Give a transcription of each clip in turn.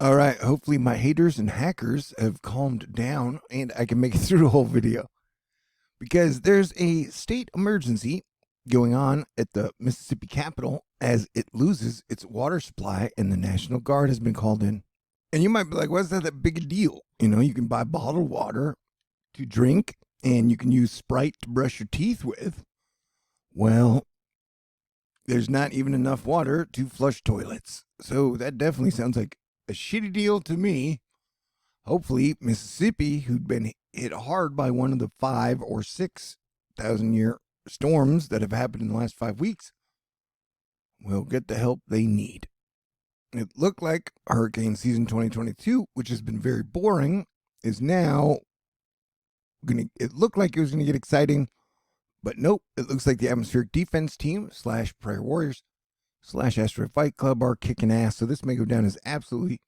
All right, hopefully my haters and hackers have calmed down and I can make it through the whole video. Because there's a state emergency going on at the Mississippi Capitol as it loses its water supply and the National Guard has been called in. And you might be like, what's that big a deal? You know, you can buy bottled water to drink and you can use Sprite to brush your teeth with. Well, there's not even enough water to flush toilets. So that definitely sounds like a shitty deal to me. Hopefully, Mississippi, who'd been hit hard by one of the 5 or 6,000 year storms that have happened in the last 5 weeks, will get the help they need. It looked like hurricane season 2022, which has been very boring, is now it looked like it was gonna get exciting, but nope. It looks like the atmospheric defense team / prayer warriors / asteroid fight club are kicking ass. So this may go down as absolutely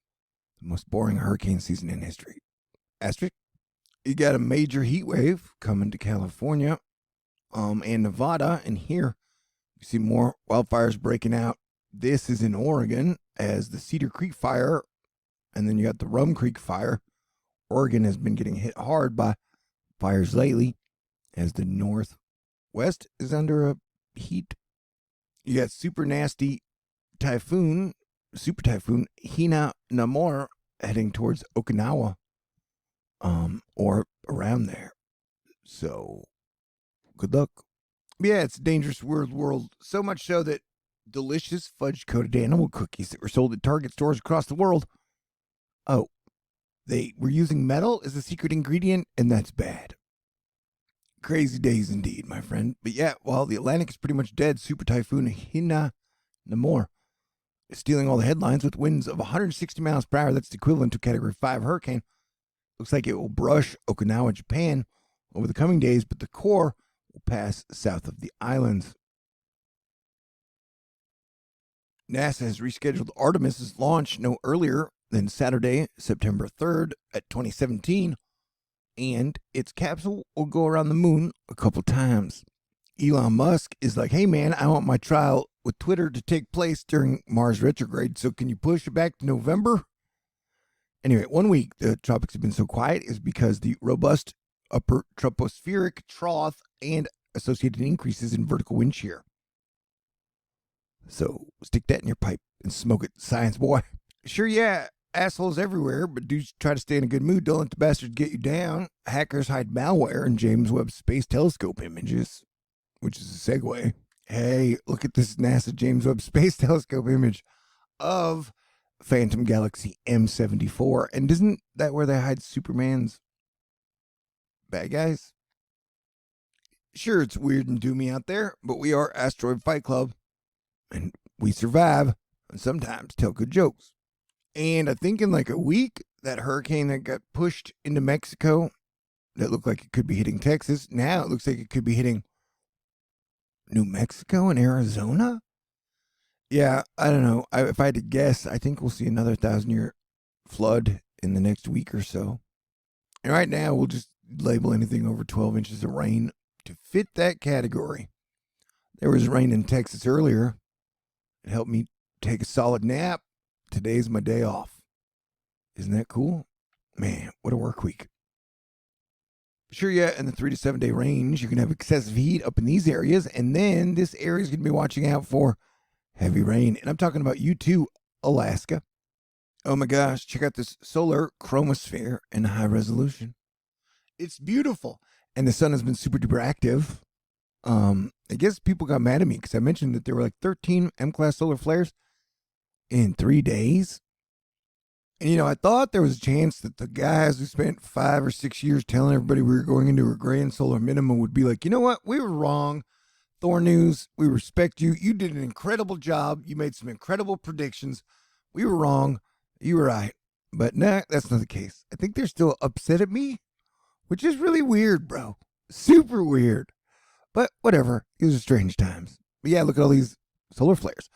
the most boring hurricane season in history. Asterisk. You got a major heat wave coming to California, and Nevada, and here you see more wildfires breaking out. This is in Oregon as the Cedar Creek fire, and then you got the Rum Creek fire. Oregon has been getting hit hard by fires lately as the Northwest is under a heat. You got super nasty typhoon, super typhoon Hinnamnor heading towards Okinawa, or around there. So, good luck. Yeah, it's a dangerous world. So much so that delicious fudge-coated animal cookies that were sold at Target stores across the world, oh, they were using metal as a secret ingredient, and that's bad. Crazy days indeed, my friend. But yeah, while the Atlantic is pretty much dead, Super Typhoon Hinnamnor is stealing all the headlines with winds of 160 miles per hour. That's the equivalent to Category 5 hurricane. Looks like it will brush Okinawa, Japan over the coming days, but the core will pass south of the islands. NASA has rescheduled Artemis's launch no earlier than Saturday, September 3rd at 2017, and its capsule will go around the moon a couple times. Elon Musk is like, hey man, I want my trial with Twitter to take place during Mars retrograde, so can you push it back to November? Anyway, 1 week the tropics have been so quiet is because the robust upper tropospheric trough and associated increases in vertical wind shear. So stick that in your pipe and smoke it, science boy. Sure, yeah, assholes everywhere, but do try to stay in a good mood. Don't let the bastards get you down. Hackers hide malware in James Webb Space Telescope images, which is a segue. Hey, look at this NASA James Webb Space Telescope image of Phantom Galaxy M74. And isn't that where they hide Superman's bad guys? Sure, it's weird and doomy out there, but we are Asteroid Fight Club, and we survive and sometimes tell good jokes. And I think in like a week, that hurricane that got pushed into Mexico, that looked like it could be hitting Texas, now it looks like it could be hitting New Mexico and Arizona? Yeah, I don't know. If I had to guess, I think we'll see another 1,000-year flood in the next week or so. And right now, we'll just label anything over 12 inches of rain to fit that category. There was rain in Texas earlier. It helped me take a solid nap. Today's my day off. Isn't that cool? Man, what a work week. Sure, yeah, in the 3 to 7 day range, you can have excessive heat up in these areas, and then this area is going to be watching out for heavy rain. And I'm talking about you too, Alaska. Oh my gosh, check out this solar chromosphere in high resolution. It's beautiful. And the sun has been super duper active. I guess people got mad at me because I mentioned that there were like 13 M-class solar flares in 3 days. And, you know, I thought there was a chance that the guys who spent 5 or 6 years telling everybody we were going into a grand solar minimum would be like, you know what? We were wrong. THORnews, we respect you. You did an incredible job. You made some incredible predictions. We were wrong. You were right. But nah, that's not the case. I think they're still upset at me, which is really weird, bro. Super weird. But whatever. These are strange times. But yeah, look at all these solar flares.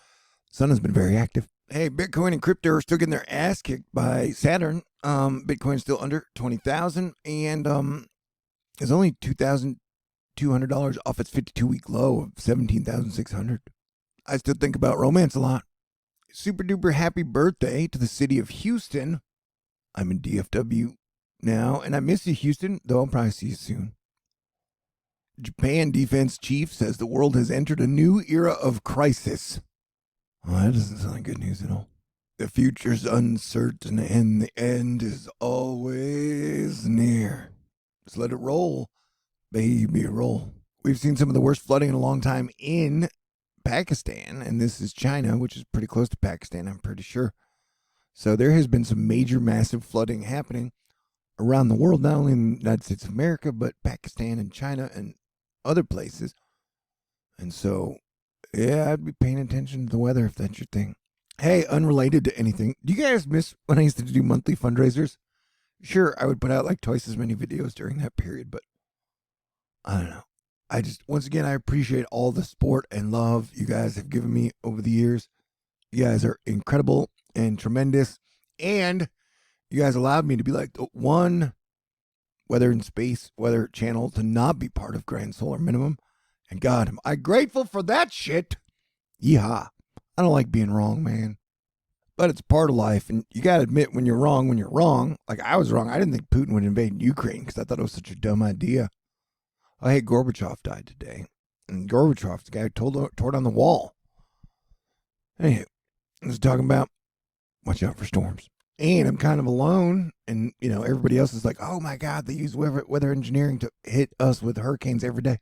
Sun has been very active. Hey, Bitcoin and crypto are still getting their ass kicked by Saturn. Bitcoin's still under 20,000 and is only $2,200 off its 52-week low of 17,600. I still think about romance a lot. super duper happy birthday to the city of Houston. I'm in DFW now, and I miss you, Houston, though I'll probably see you soon. Japan defense chief says the world has entered a new era of crisis. Well, that doesn't sound like good news at all. The future's uncertain, and the end is always near. Just let it roll, baby, roll. We've seen some of the worst flooding in a long time in Pakistan, and this is China, which is pretty close to Pakistan, I'm pretty sure. So there has been some major, massive flooding happening around the world, not only in the United States of America, but Pakistan and China and other places. And so, yeah, I'd be paying attention to the weather if that's your thing. Hey, unrelated to anything, do you guys miss when I used to do monthly fundraisers? Sure, I would put out like twice as many videos during that period, but I don't know. I just, once again, I appreciate all the support and love you guys have given me over the years. You guys are incredible and tremendous. And you guys allowed me to be like the one weather and space weather channel to not be part of Grand Solar Minimum. And God, am I grateful for that shit. Yeehaw. I don't like being wrong, man. But it's part of life. And you got to admit when you're wrong, when you're wrong. Like I was wrong. I didn't think Putin would invade Ukraine because I thought it was such a dumb idea. Oh, hey, Gorbachev died today. And Gorbachev, the guy who tore down the wall. Anyway, I was talking about watch out for storms. And I'm kind of alone. And, you know, everybody else is like, oh my God, they use weather engineering to hit us with hurricanes every day.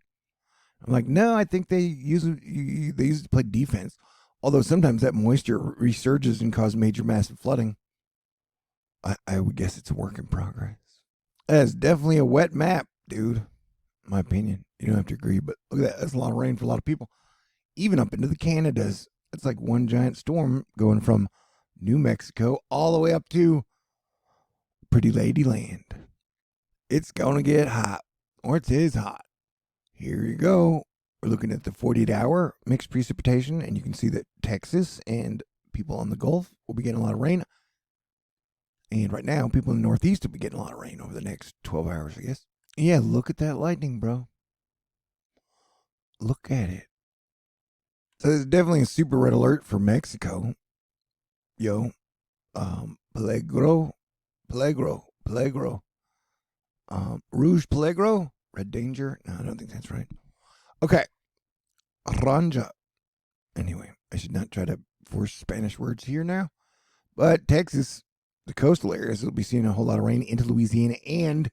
I'm like, no, I think they use it to play defense. Although sometimes that moisture resurges and causes major, massive flooding. I would guess it's a work in progress. That's definitely a wet map, dude. My opinion. You don't have to agree, but look at that. That's a lot of rain for a lot of people. Even up into the Canadas. It's like one giant storm going from New Mexico all the way up to Pretty Lady Land. It's going to get hot. Or it is hot. Here you go. We're looking at the 48-hour mixed precipitation, and you can see that Texas and people on the Gulf will be getting a lot of rain. And right now, people in the Northeast will be getting a lot of rain over the next 12 hours, I guess. Yeah, look at that lightning, bro. Look at it. So there's definitely a super red alert for Mexico. Yo, Peligro. Rouge Peligro? Red danger? No, I don't think that's right. Okay. Ranja. Anyway, I should not try to force Spanish words here now. But Texas, the coastal areas, will be seeing a whole lot of rain into Louisiana, and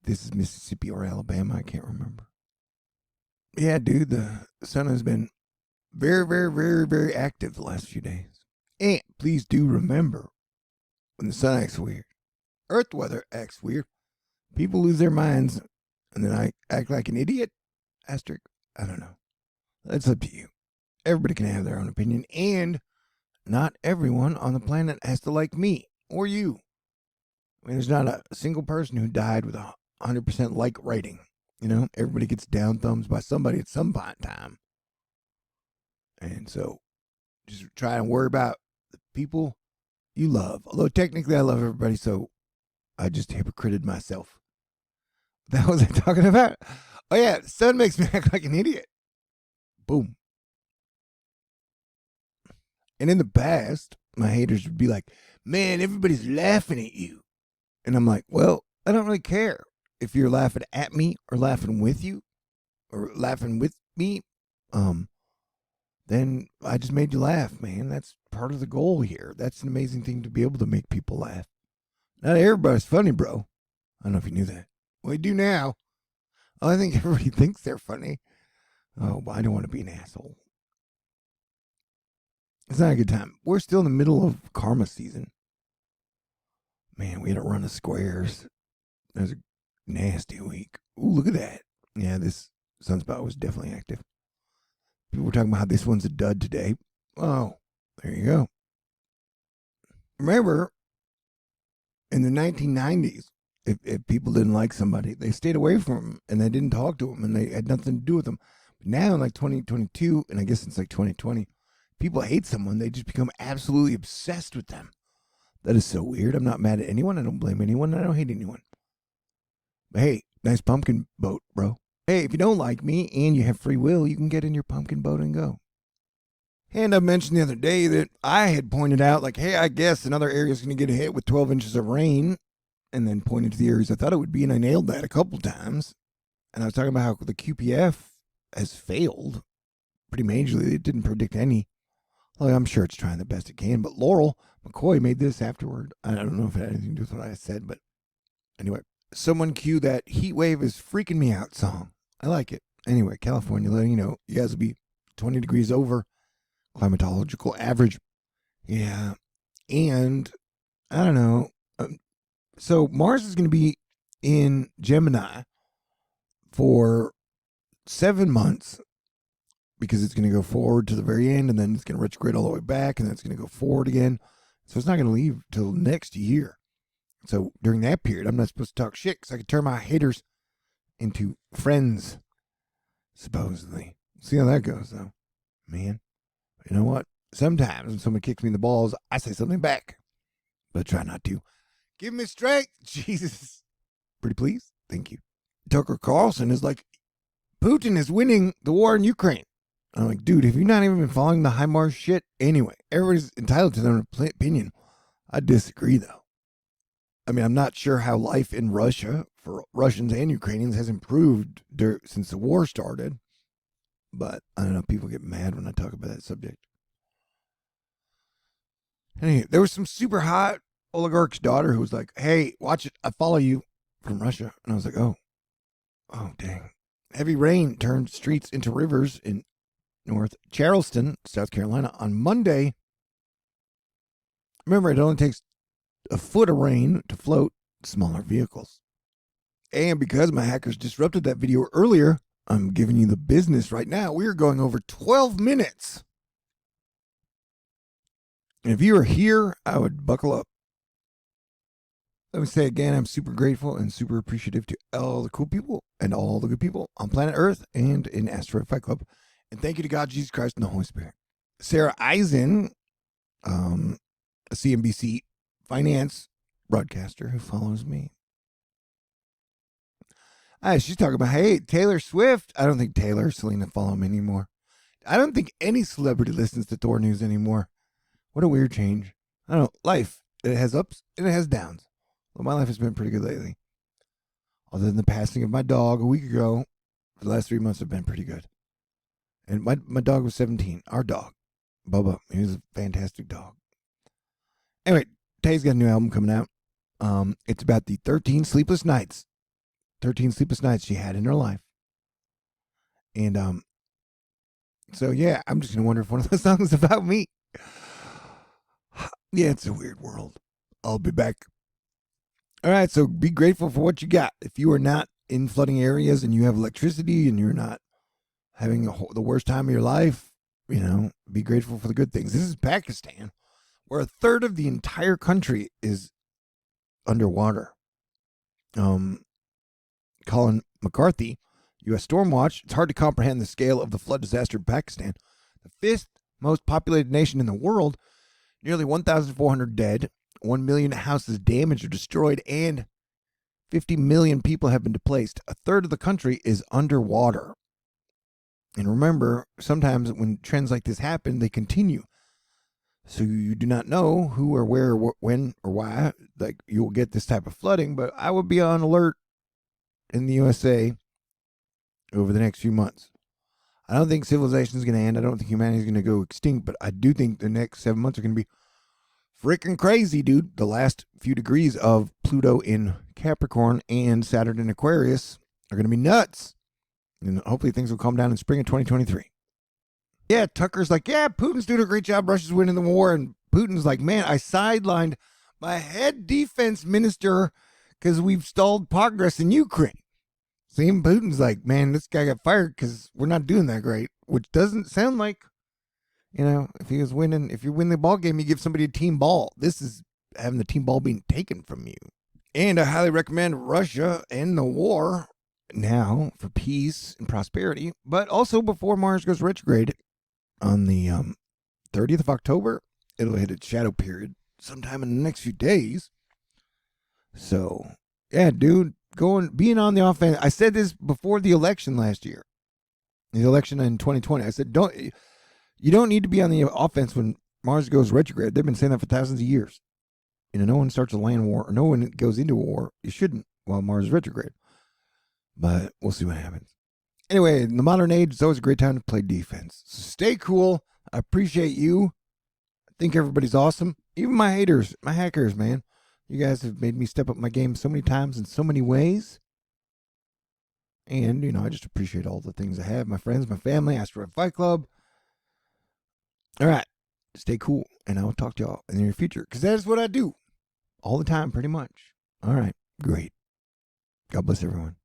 this is Mississippi or Alabama. I can't remember. Yeah, dude, the sun has been very, very, very, very active the last few days. And please do remember, when the sun acts weird, earth weather acts weird, people lose their minds, and then I act like an idiot. Asterisk. I don't know. That's up to you. Everybody can have their own opinion, and not everyone on the planet has to like me or you. I mean, there's not a single person who died with 100% like rating. You know, everybody gets down thumbs by somebody at some point in time. And so just try and worry about the people you love. Although technically I love everybody, so I just hypocrited myself. That was I talking about? Oh yeah, the sun makes me act like an idiot. Boom. And in the past, my haters would be like, man, everybody's laughing at you. And I'm like, well, I don't really care if you're laughing at me or laughing with you or laughing with me. Then I just made you laugh, man. That's part of the goal here. That's an amazing thing to be able to make people laugh. Not everybody's funny, bro. I don't know if you knew that. Well, you do now. Oh, I think everybody thinks they're funny. Oh, but I don't want to be an asshole. It's not a good time. We're still in the middle of karma season. Man, we had a run of squares. That was a nasty week. Ooh, look at that. Yeah, this sunspot was definitely active. People were talking about how this one's a dud today. Oh, there you go. Remember, in the 1990s, if people didn't like somebody, they stayed away from them and they didn't talk to them and they had nothing to do with them. But now in like 2022, and I guess it's like 2020, people hate someone. They just become absolutely obsessed with them. That is so weird. I'm not mad at anyone. I don't blame anyone. I don't hate anyone. But hey, nice pumpkin boat, bro. Hey, if you don't like me and you have free will, you can get in your pumpkin boat and go. And I mentioned the other day that I had pointed out, like, hey, I guess another area is going to get hit with 12 inches of rain, and then pointed to the areas I thought it would be, and I nailed that a couple times. And I was talking about how the QPF has failed pretty majorly. It didn't predict any. Well, I'm sure it's trying the best it can, but Laurel McCoy made this afterward. I don't know if it had anything to do with what I said, but anyway, someone cue that Heatwave is freaking me out song. I like it. Anyway, California, letting you know, you guys will be 20 degrees over climatological average. Yeah. And I don't know. So Mars is going to be in Gemini for 7 months because it's going to go forward to the very end, and then it's going to retrograde all the way back, and then it's going to go forward again. So it's not going to leave till next year. So during that period, I'm not supposed to talk shit because I could turn my haters into friends, supposedly. See how that goes, though. Man, you know what? Sometimes when someone kicks me in the balls, I say something back. But I try not to. Give me strength, Jesus. Pretty please? Thank you. Tucker Carlson is like, Putin is winning the war in Ukraine. I'm like, dude, have you not even been following the HIMARS shit? Anyway, everybody's entitled to their opinion. I disagree, though. I mean, I'm not sure how life in Russia for Russians and Ukrainians has improved since the war started. But I don't know, people get mad when I talk about that subject. Anyway, there was some super hot oligarch's daughter who was like, hey, watch it. I follow you from Russia. And I was like, oh, dang. Heavy rain turned streets into rivers in North Charleston, South Carolina on Monday. Remember, it only takes a foot of rain to float smaller vehicles. And because my hackers disrupted that video earlier, I'm giving you the business right now. We are going over 12 minutes. And if you are here, I would buckle up. Let me say again, I'm super grateful and super appreciative to all the cool people and all the good people on planet Earth and in Asteroid Fight Club. And thank you to God, Jesus Christ, and the Holy Spirit. Sarah Eisen, a CNBC finance broadcaster who follows me. She's talking about, hey, Taylor Swift. I don't think Taylor or Selena follow him anymore. I don't think any celebrity listens to THORnews anymore. What a weird change. I don't know. Life, it has ups and it has downs. Well, my life has been pretty good lately. Other than the passing of my dog a week ago, the last 3 months have been pretty good. And my dog was 17. Our dog, Bubba. He was a fantastic dog. Anyway, Tay's got a new album coming out. It's about the 13 sleepless nights. 13 sleepless nights she had in her life. And so yeah, I'm just gonna wonder if one of those songs is about me. Yeah, it's a weird world. I'll be back. All right, so be grateful for what you got. If you are not in flooding areas and you have electricity and you're not having the worst time of your life, be grateful for the good things. This is Pakistan, where a third of the entire country is underwater. Colin McCarthy, U.S. Storm Watch. It's hard to comprehend the scale of the flood disaster in Pakistan, the fifth most populated nation in the world. Nearly 1,400 dead, 1 million houses damaged or destroyed, and 50 million people have been displaced. A third of the country is underwater. And remember, sometimes when trends like this happen, they continue. So you do not know who or where, or when, or why, like you will get this type of flooding, but I would be on alert in the USA over the next few months. I don't think civilization is going to end. I don't think humanity is going to go extinct, but I do think the next 7 months are going to be freaking crazy, dude. The last few degrees of Pluto in Capricorn and Saturn in Aquarius are going to be nuts. And hopefully things will calm down in spring of 2023. Yeah, Tucker's like, yeah, Putin's doing a great job. Russia's winning the war. And Putin's like, man, I sidelined my head defense minister because we've stalled progress in Ukraine. See, Putin's like, man, this guy got fired because we're not doing that great, which doesn't sound like, if he was winning, if you win the ball game, you give somebody a team ball. This is having the team ball being taken from you. And I highly recommend Russia end the war now for peace and prosperity, but also before Mars goes retrograde on the 30th of October, it'll hit its shadow period sometime in the next few days. So, yeah, dude, being on the offense. I said this before the election last year, the election in 2020. I said, You don't need to be on the offense when Mars goes retrograde. They've been saying that for thousands of years. No one starts a land war, or no one goes into a war. You shouldn't while Mars is retrograde. But we'll see what happens. Anyway, in the modern age, it's always a great time to play defense. So stay cool. I appreciate you. I think everybody's awesome. Even my haters, my hackers, man. You guys have made me step up my game so many times in so many ways. And, I just appreciate all the things I have. My friends, my family, Asteroid Fight Club. All right. Stay cool. And I will talk to y'all in the near future. Because that is what I do. All the time, pretty much. All right. Great. God bless everyone.